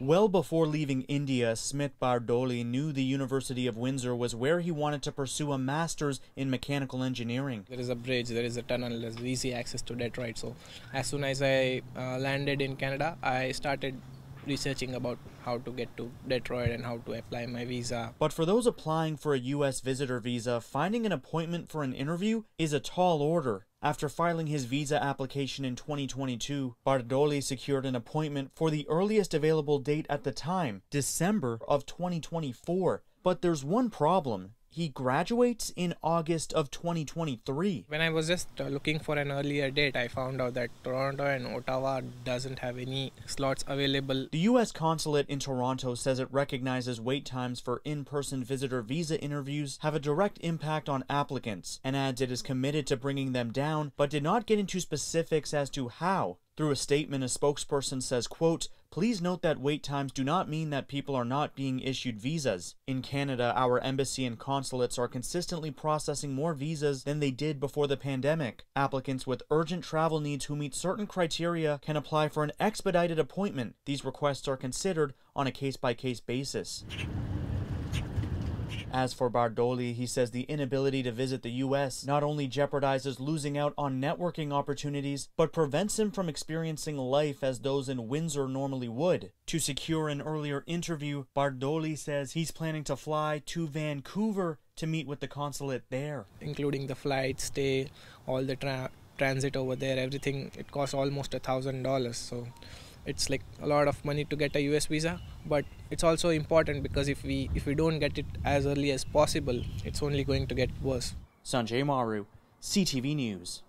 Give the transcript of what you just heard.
Well before leaving India, Smith Bardoli knew the University of Windsor was where he wanted to pursue a master's in mechanical engineering. There is a bridge, there is a tunnel, there's easy access to Detroit. So as soon as I landed in Canada, I started researching about how to get to Detroit and how to apply my visa. But for those applying for a U.S. visitor visa, finding an appointment for an interview is a tall order. After filing his visa application in 2022, Bardoli secured an appointment for the earliest available date at the time, December of 2024. But there's one problem. He graduates in August of 2023. When I was just looking for an earlier date, I found out that Toronto and Ottawa doesn't have any slots available. The U.S. consulate in Toronto says it recognizes wait times for in-person visitor visa interviews have a direct impact on applicants, and adds it is committed to bringing them down, but did not get into specifics as to how. Through a statement, a spokesperson says, quote, "Please note that wait times do not mean that people are not being issued visas. In Canada, our embassy and consulates are consistently processing more visas than they did before the pandemic. Applicants with urgent travel needs who meet certain criteria can apply for an expedited appointment. These requests are considered on a case-by-case basis." As for Bardoli, he says the inability to visit the U.S. not only jeopardizes losing out on networking opportunities, but prevents him from experiencing life as those in Windsor normally would. To secure an earlier interview, Bardoli says he's planning to fly to Vancouver to meet with the consulate there. Including the flight, stay, all the transit over there, everything, it costs almost $1,000. So it's like a lot of money to get a US visa, but it's also important because if we don't get it as early as possible, it's only going to get worse. Sanjay Maru, CTV News.